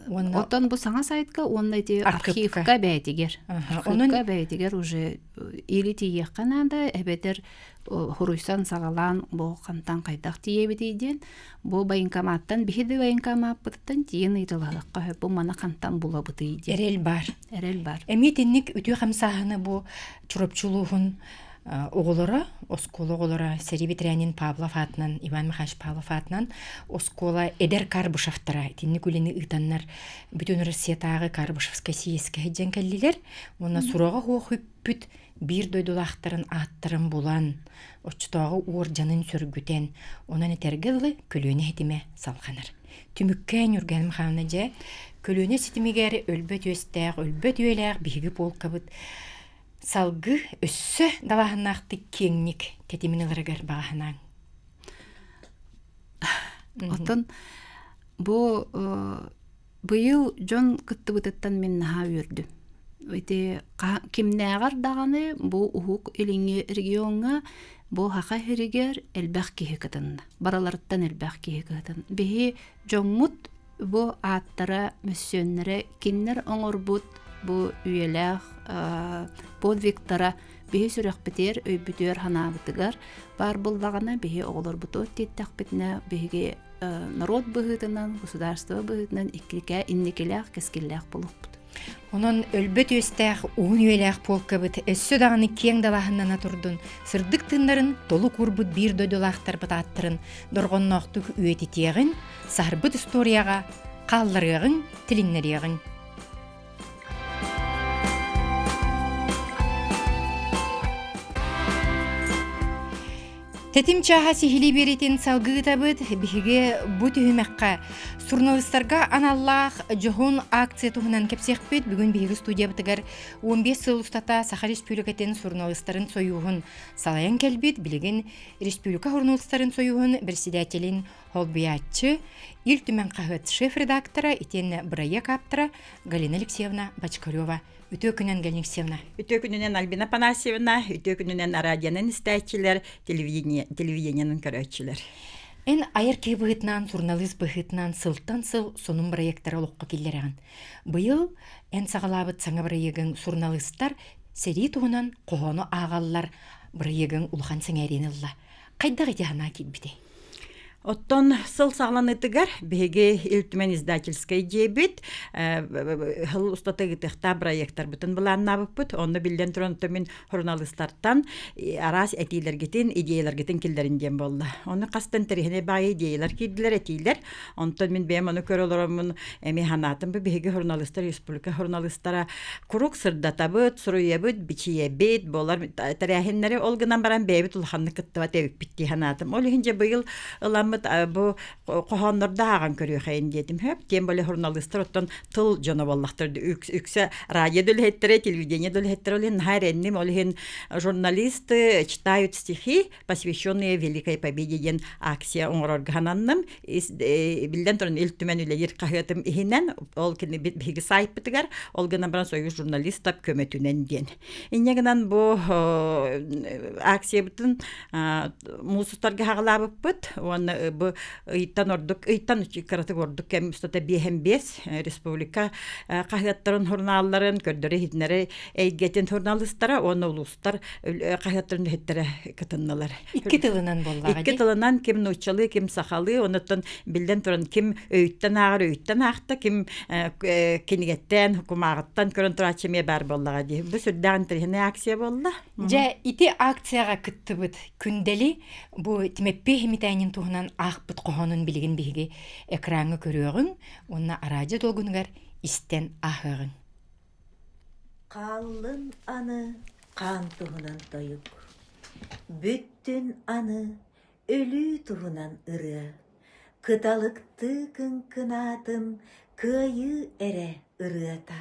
Оттон бу саңа сайтка онна эти архивка бәйтигер. Архивка бәйтигер уже или тиекканада эбетер хуруйсан сагалан бу кантан кайдак тиебитиден бу военкоматтан бихиде военкоматтан тиен ыйтылагыкка бу мана кантан булабыты иде. Эрел бар. Эрел бар. Эметинник үтү хамсаһыны бу чуропчулугун оголора, оскола оголора Сери Ветрянин Павлов атынан, Иван Михайлович Павлов атынан, оскола Эдер Карбышевтара, тинни күліні ытаннар бүтін Россиятағы Карбышевская сиеске хеджен кәллилер, онна сурага хоқ үппүт бир дойдулақтарын аттырын булан, очтағы уор жанын сөргүтен, онан этергелі күліні хетіме салғаныр. Түміккен үрген Михайловна же, күліні сетімегері өлбөт өстәғ, өлбөт өйләғ бигі полкабыт, салгы өссө далахынақты кеңник тетиминелерігер бағахынан. Отон, бұйыл жон кыттыбытыттан мен наха үрді. Кимнәғар дағаны бұ ұхук иліңі регионға бұ хақа херігер әлбәқ кейі кытынна. Бараларыттан әлбәқ кейі кытын. Бехи жонмут бұ аттара мүссөннері киннер оңыр бұд бұ үйеләқ подвиктара бихи сүрәк бітер, өйбүтер ханабытыгар бар бұлдағана бихи оғылар бұты өттеттәк бітіне бихиге народ бұғытынан, государство бұғытынан иккіліке иннекеләқ, кескелләқ бұлық бұд. Онон өлбөт өстәқ, уын үйеләқ полка бұд, өссө дағаны кең далахыннана тұрдын, сырдық тынларын толы курбыт бір дойдолақтар бұд аттырын, дорғонноқтық үйететеғін, сарбыт историяға, қалларығын, тіліннерегін. Тетим чаха сихили беретин салгы табыт биһиге бу түһүмәккә журналистларга аналлах жоғын акция туһунан кепсехпет бүгүн биһиге студия бытыгар 15 жыл устата Саха Республикатын журналистларын союғын салаян келбит билеген республика журналистларын союғын председателин Холбиятчы ил түмен кахыт шеф-редактора итен Брая каптыра Галина Алексеевна Бачкарева. Үтө күнен Галина Алексеевна. Үтө күнен Альбина Панасьевна, үтө күнен радионын истәчилер, телевидениянын көрөчүлөр. Эн айыр кей бұғытнан, журналист бұғытнан сылттан сыл сонун проекттары олыққа келдереген. Бұйыл эн сағалабыт саңа проегін журналисттар сери туғынан қоғаны ағалылар проегін улхан сәңәренілла. Қайдағы дияна келбіде? Оттон сыл сағланытыгар беге илтүмен издательскай жебит хыл устатыгытыхта проекттар бүтін бұланна бұппыт, онны билден тұрын төмін журналисттардан арас әтейлергетін, идеяларгетін келдерінден болды. Оны қастан тәрихіне бағы идеялар кейділер әтейлер, онтон мен бәйім оны көрілерімін механатын бұл беге журналисттар, республика журналисттара құруқ сырдатабыт, сұруябыт, бичиябыт, болар тәрәхінлері олғынан баран бәйбіт ұлханны кыттыва тәуік бітті ханатым. Ол үйінже бұйыл бу кохоннорда аган көрү хайын дедим хөп тем боле журналисттар оттон тыл жана баллахтарды үксө радио дөлһеттере телевидение дөлһеттере олен хайренним олен журналисты читают стихи посвященные великой победе ден акция оңоргананным билден турун илтүмен үлер кахытым ихинен ол кини биги сайт битигер ол гана баран союз журналист тап көмөтүнен ден иннегенен бу акция бутун мусустарга хагалабып бут бу ыйттан ордук ыйттан караты ордук кем стата бес республика кахаттарын журналларын көрдөрө хитнере эйгетен журналисттара оны улустар кахаттарын хеттере кытынналар. Икки тылынан боллага. Икки тылынан ким нучалы, ким сахалы, онуттан билден туран ким өйттен агыр өйттен акта, ким кинигеттен хукумагыттан көрөн турачыме бар боллага ди. Бу сүрдән тирхене акция болду. Же ити акцияга кыттыбыт күндели бу тимеппе химитайнин туһунан ахпыт кохонун билигин биги экранга көрөгүн, онна аражы долгунгар истен ахыгын. Қаллын аны қан туһунан тойук. Бүттүн аны өлү туһунан ыры. Кыталыкты кынатын кыйы эре ырыата.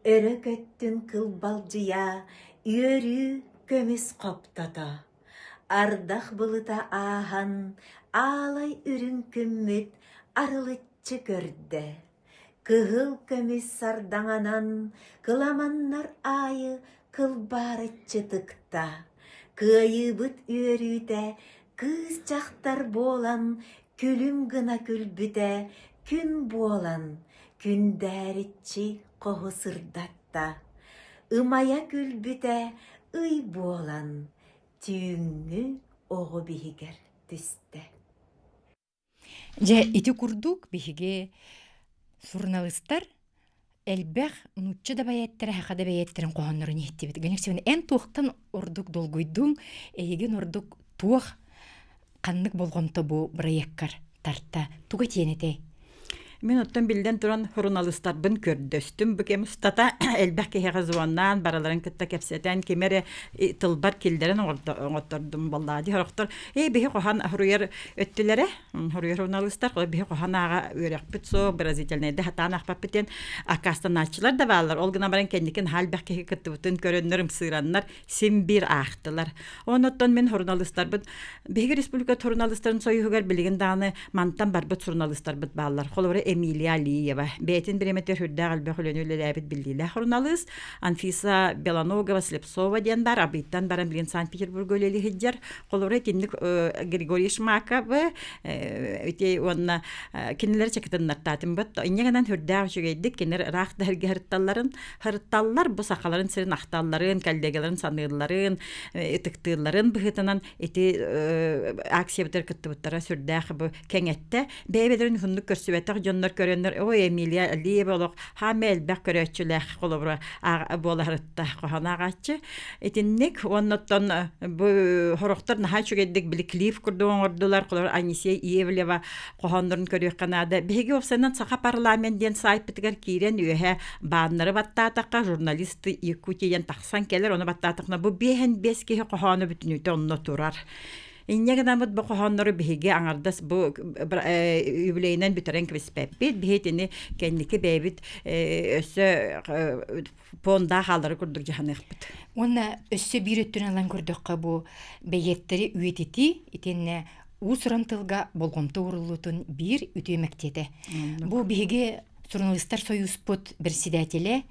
Өрөкөттүн кылбалжыя үйөрү көмүс коптата. Ардах былыта ахан алай үрүн күммүт арылыччы көрдө. Кыгыл көмүс сардаңанан кыламаннар айы кылбарыччы тыкта. Кыйыбыт үйөрүтэ кыз жактар болан күлүм гына күлбүтэ күн болан күндәритчи коху сырдатта. Ымая күлбүтэ ый болан түйүңү оғы бихигер түсті. Же ити курдук бихиге журналисттар элбэх нучча да баяттара хакада баяттарын кохоннорун иттибит. Гэнексевен эн туохтан ордук долгуйдуң эйген ордук туох каннык болгонто бу проекткар тарта туга тиенете. Мен оттон билден туран журналисттарбын көрдөстүм бүкем устата элбэх кеге зуаннан бараларын кытта кепсетен кемере тылбар килдерен оңоттордум баллади хорохтор бихи кохан хуруяр өттүлере хуруяр журналисттар бихи коханага үрөкпүт со бразительнеде хатанах паппетен акастаначылар да баллар ол гына баран кендикен халбэх кеге кыттыбытын көрөннөрүм сыйраннар симбир ахтылар оноттон мен журналисттарбын бихи республика журналисттарын союгар билген даны мантан барбыт журналисттарбыт баллар холоре Эмилия Алиева. Бейтин береметер хүрдәгәл бөхөлөнүле ләбит билдиле журналист Анфиса Белоногова Слепцова дендер абиттан баран билен Санкт-Петербург өлели хиджер. Колоре тинник Григорий Шмаков өте онна кинелер чекетен нартатын бит. Иннегенен хүрдәг жүгейдик кинер рах дәргәрталларын хырталлар бу сакаларын сирен ахталларын калдегеларын санырларын этиктыларын бихетенен эти акция битер кыттыбыттара сүрдәг бу кеңетте бебедерин хундук көрсөбәтәк жоннор көрөннөр ой Эмилия Алиева олох хамел бак көрөчүләх колобра боларытта коханагачы этинник онноттон бу хорохтор нахачугедик биликлиф курдуң ордулар колор Анисия Иевлева кохондорун көрөк канада беги опсанан саха парламенттен сайт битгер кирен үе бааннары баттатакка журналисты Якутиян таксан келер оны баттатакна бу бехен беске коханы бүтүнүтө онно турар. Иннегенен бу кохоннору биһиге аңардас бу юбилейнен битерен квеспеппит бихетини кенники бебит өсө понда халдары курдук жаханыкпыт. Онна өссө бир өттүн алан көрдөккө бу бейеттери үетити итенне усуран тылга болгонто урулутун бир үтөмектете. Бу биһиге журналисттар союзпут председателе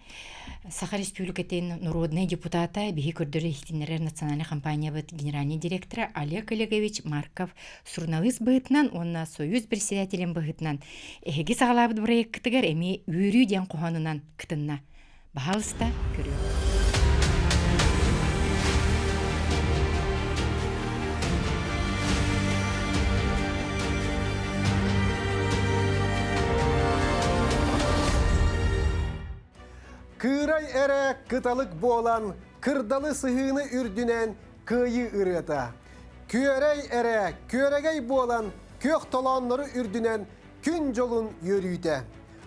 Саха Республикатын народный депутата биһи көрдөрү ихтиннерер национальный компания быт генеральный директора Олег Олегович Марков журналист быытынан онна союз председателен быытынан эһиги сагалабыт проекттыгар эми үрүү ден кохонунан кытынна баалыста көрүyor. Кырай эре кыталык болан, кырдалы сыхыны үрдүнен кыйы ырыта. Күөрей эре күөрегей болан, кök толоннору үрдүнен күн жолун йөрүйте.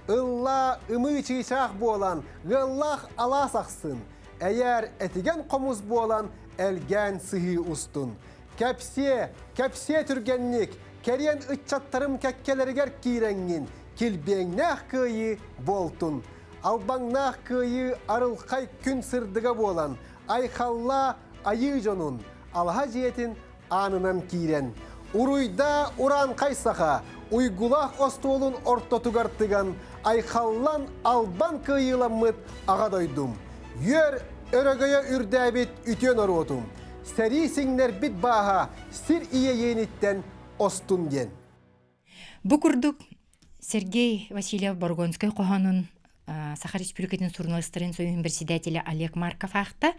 Ылла ымы чыйчак болан, гыллах аласаксын. Эйер этиген комуз болан, элген сыхы устун. Кепсе түргенник, керен ытчаттарым кеккелергер киреңнин, килбеңнах кыйы болтун. Албаңнах кыйы арылқай күн сырдыға болан, айхалла айы жонун, алға жиетін анынан кирен. Уруйда уран қайсаға, уйгулах остуолун ортотугартыган, айхаллан албан кыйыламмыт ағадойдум. Йөр өрөгөйө үрдәбит үтен оротум. Сәри сиңнер бит баға, сир ие ениттен остун ген. Бу курдук Сергей Васильев Боргонской кохонун Саха Республикатын журналисттарын союзун председателе Олег Марков ахта.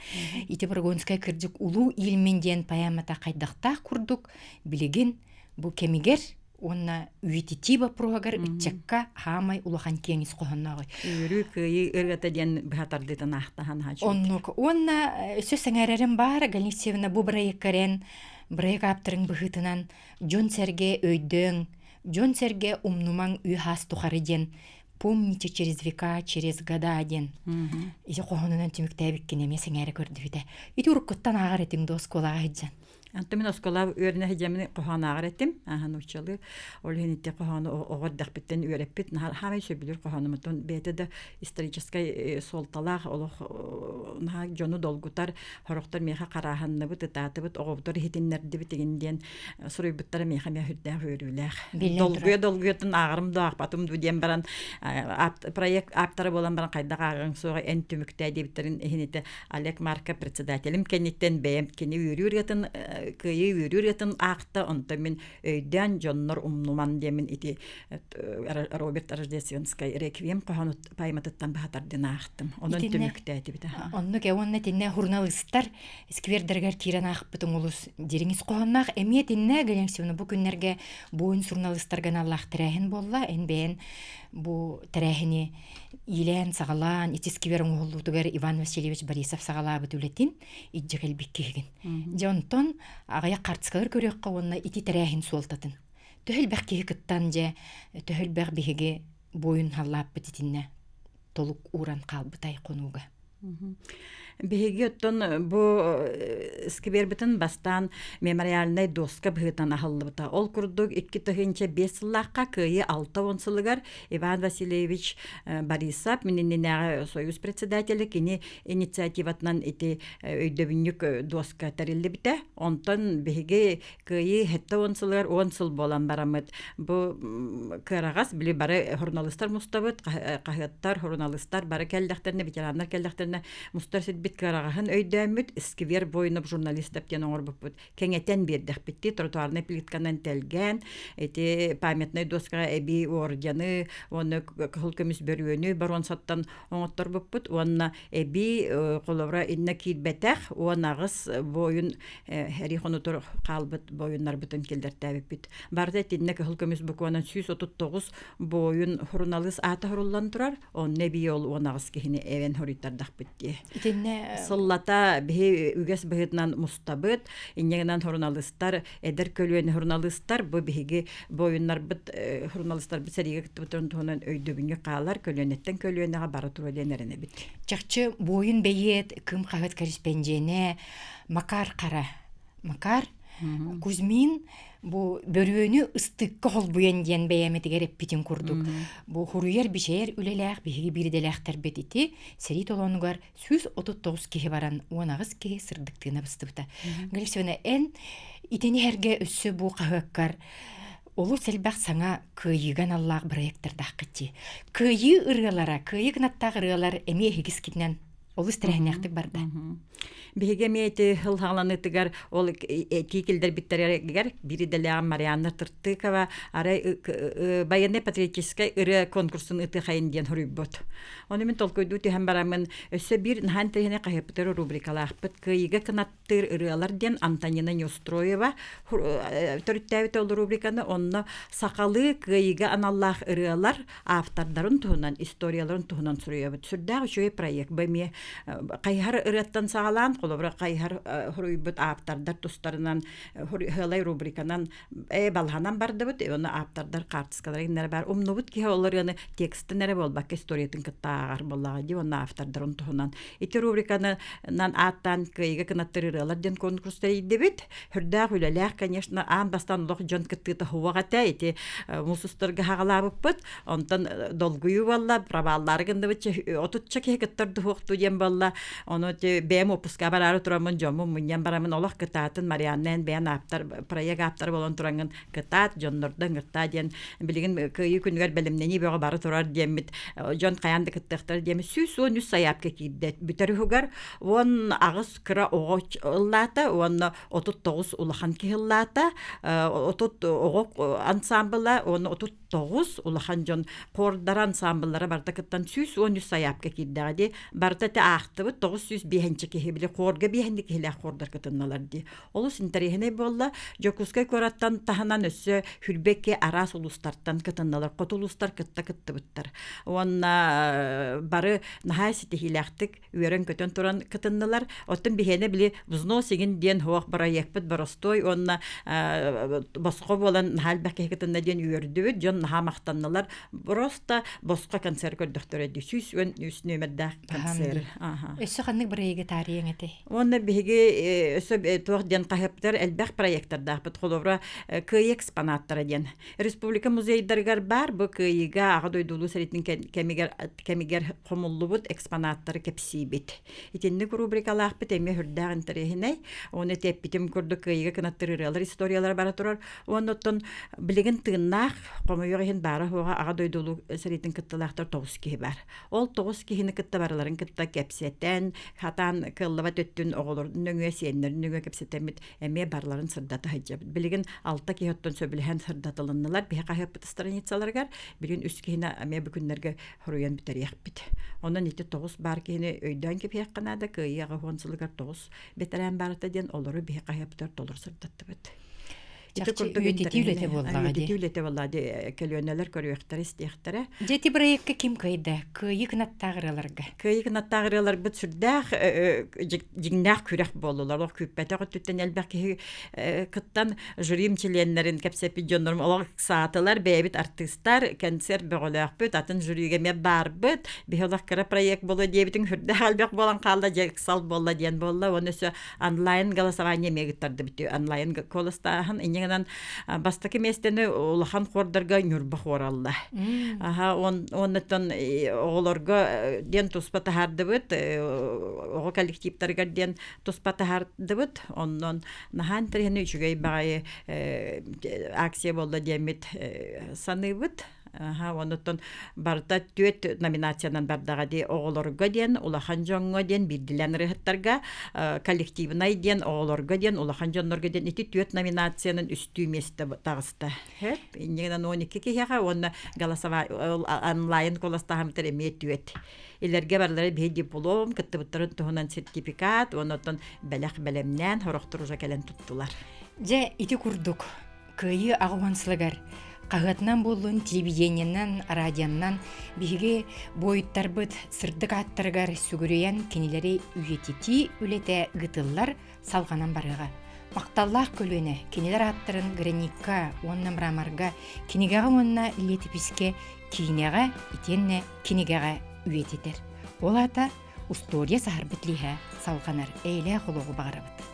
Ити Боргонская кырдык улуу илменден паямата кайдакта курдук билеген бу кемигер онна үетитиба прогар итчакка хамай улахан кеңис кохоннагы. Үрү кыйы ыргата ден бахатардытын ахтахан хачу. Онна сөз саңарарын бар Галинсевна бу проекткарен проект аптырың быхытынан Джон Серге өйдөң, Джон Серге умнумаң үй хас тухары ден. Помните через века, через года ден. Изи кохонунан түмүктәбик кинеме сеңәре көрдү бите. Ити уруккуттан агар этиң дос колага хиджан. Антымен оскола өріне хеджемini қоғаны ағареттім. Ахан учалы. Ол хенетте қоғаны оғырдақ біттен өреппет. Хамай сөбілер қоғаны мұтын бәті де историческай солталақ. Олық жону долгутар. Хорықтар меха қарағанны бұт, ұтаты бұт, оғыбдар хетінлерді бітігінден сұрой бұттары меха мехүрдәқ өріләқ. Долгуятын ағырымды ақпатым дүден баран проект аптары болан баран қайдақ ағырын соға ән түмікті әдебіттерін хенетте Олег Марков председателім кенеттен бәйім кені өрігетін кыйы үрүретін ақта, онта мен өйден жоннор умнуман демен ити Роберт Рождественскай реквием қоғаны пайматыттан бағатарден ақтым. Онын түмікті әті біті. Онны кәуанна тенне журналисттар сквердергер кирен ақып бүтін олыс деріңіз қоғаннақ. Әмет инне Галинсевна бұ күннерге бойын журналисттарған Аллах тірәхін болла. Ән бәйін бу тәрәһини илен сагалан итискиберин уоллутугар Иван Васильевич Борисов сагалабыт үлетин иджигел биккигин. Жонтон агая картскалар көрөккө онна ити тәрәһин суолтатын. Төһөл бәккиги кыттан же төһөл бәк биһиги бойун халлааппыт итинне толук уран калбытай конуга. Биһиги оттон бу скибербитин бастан мемориальный доска быһытан ахыллыбыта. Ол курдук 2-5 сыллакка кыйы 6 сылыгар Иван Васильевич Борисов мининнеге союз председателі кини инициативатынан ити өйдөбүннүк доска тарилли бите. Онтон биһиги кыйы 7 сылыгар 10 сыл болан барамыт. Бу кырагас били бары журналисттар мустабыт, кахыттар, журналисттар бары келдектерне, ветерандар келдектерне мустар сидбит карагаһын өйдөмүт сквер бойынып журналист дептен оңорбуппут. Кеңетен бердих битти тротуарный плитканан телген, эти памятный доска эби ордены, оны кылкымыз бөрүөнү барон саттан оңотторбуппут. Онна эби коловра инне кирбетех, онагыс бойын херихонутур калбыт бойыннар бутун келдертебит. Барда инне кылкымыз букуанан 139 бойын журналист ата хуруллан турар, он неби ол онагыс кихини эвен хориттардах битти. Сыллата бихи үгес быһытынан мустабыт, иннегенен журналисттар, эдер көлүен журналисттар, бу бихиги бойуннар бит журналисттар бит сериге кыттыбытын туһунан өйдөбүнгө каалар, көлүөнеттен көлүөнеге бары тура денерене бит. Чакчы бойын бейет, кым кагыт корреспондене, Макар кара. Макар Кузьмин бу бөрүөнү ыстыкка холбуен диен бәяметигер эппитин курдук. Бу хуруяр бишер үлеләк биһиги бирделәктер бетити, сери толонугар 139 кихи баран, уанагыз кихи сырдыктыгына быстыбыта. Галифсона эн итени herge өссө бу кахыккар олу сәлбәк саңа кыйыган Аллах проекттардах кытти. Кыйы ырыалара, кыйы гнаттаг ырыалар эме хигис китнен олу стерәһнәктик барда. Биһиге мейти хылхаланыттыгар ол кикилдер биттерегер бириделян Марианна Тыртыкова арай военный патриотический ыры конкурсын ыты хайын диен хорубот. Оны мен толкойду тиһәм барамын өссө бир нахан тегене кайыптыр рубрикалахпыт кыйыга кынаттыр ырыалар диен Антонина Неустроева төрттәбит ол рубриканы онна сакалы кыйыга аналлах ырыалар автордарын туһунан историяларын туһунан сүрөбүт. Сүрдәг шөй проект беме кайхар ырыттан сагалан колобра кайхар хуруйбут аптардар тустарынан хылай рубриканан балханан бардыбыт оны аптардар картскалар иннер бар умнубут ки оларыны текстинере болбак историятын кыттагар боллага ди оны автордарын туһунан ити рубриканы нан аттан кыйга кынаттырылар ден конкурста идебит хүрдә хүләләр конечно ан бастан лох жон кытты хуагата ити мусустарга хагалабыппыт онтан долгую болла праваллар гындыбыт отутча ки кыттырды хукту ден болла оны бем опуска барары турамын жомун муньян барамын олох кытатын Марианнен бен аптар проект аптар болон турангын кытат жоннордон кытта ден билигин кыйы күнгөр белемнени бага бары турар демит жон каянды кыттыктар деми сүсү нүс саяпка кийде бүтөр хугар он агыс кыра огоч ыллата он 39 улахан кыллата отут огок ансамбла он 39 улахан жон кордар ансамбллары барда кыттан сүсү нүс саяпка кийде барда та ахтыбы 900 бихенче кихибили корга бихенди кихиле кордар кытынналар ди. Олус интерехне болла жокускай кораттан таханан өссө хүлбекке арас улустартан кытынналар, котулустар кытта кыттыбыттар. Онна бары нахай ситихилактык үйөрөн көтөн туран кытынналар. Оттын бихене били бузно сигин ден хоак бара якпыт баростой онна боско болан нахал бәкке кытынна ден үйөрдүбүт жон наха мактанналар. Просто боско концерт көрдөктөр эди. Сүс үс нөмердә концерт. Өссө ханнык бирейге тарыйың эти. Онна биһиги өсөп туох ден кахыптар элбэх проекттарда бит холовра кый экспонаттары ден. Республика музейдаргар бар бу кыйга агадойдулу серитин кемигер хомуллубут экспонаттары кепсибит. Итинни рубрикалах бит эме хүрдәгин тарихинай. Оны теппитим курду кыйга канаттырылар историялар бара турар. Оннотон билигин тыгнах комойогын бара хога агадойдулу серитин кыттылактар 9 киһи бар. Ол 9 киһини кытта бараларын кытта кепсетен хатан кыллыба төттүн оголордун нөңө сиеннер нөңө кепсетемит эме барларын сырдата хаҗабыт. Билигин алта киһоттон сөбүлһән сырдатылыннылар бе кахып страницаларгар билин үс киһине эме бүкүннәргә хуруян битерәк бит. Онан ите 9 бар киһине өйдән кеп якканада кыйга хонсылыгар 9 бетерән барата ден олору бе кахып $4 сырдатты бит. Чакчы үетети үлете боллага Үетети ди. үлете боллады көлөнөлөр көрүөхтөр истиэхтере. Жети проектке ким кайда? Кыйы кынаттагыраларга. Кыйык наттагырылар бит сүрдәх жиңнах күрәк болулар. Ох күппәтә төттән әлбәк кыттан жюрим членнәрен кепсепи җоннорм олар саатылар бәбит артисттар концерт бөгөләк бит атын жюриге ме бар бит. Бихалак кара проект болу дебитин хүрдә әлбәк болан калда жексал болла дигән болла. Онысы онлайн голосование мегиттарды бит. Онлайн колостаһын иннегән бастаки местене улахан хордарга нүрбә хоралла. Аха оннан оголорго ден туспата харды бит. Ого коллективтарга ден туспата харды бит. Оннан нахан трехне үчүгәй багы акция болду демит саныбыт. Оннан барда төт номинациянан бардага ди оголорго ден, улахан жоңго ден, билдилен рыхыттарга, коллективнай ден, оголорго ден, улахан жоннорго ден, ити төт номинациянын үстүү месте тагыста. Хеп, иннегенен 12 кега, онна голосова онлайн коластахам тереме төт. Илерге барлары бе диплом, кыттыбыттарын туһунан сертификат, оннан белек белемнен хорохтуружа келен туттулар. Же ити курдук. Кыйы агуансылыгар. Кагатнан болун телевидениянан, радионан биһиги бойуттарбыт сырдык аттаргар сүгүрөйен кинилери үйетити үлете гытыллар салганан барыга. Макталлах көлөне кинилер аттарын граникка, онна мрамарга, кинигага онна летиписке, кинега итенне кинигага үйетитер. Ол ата устория сахарбытлиха салганар эйле хологу багарабыт.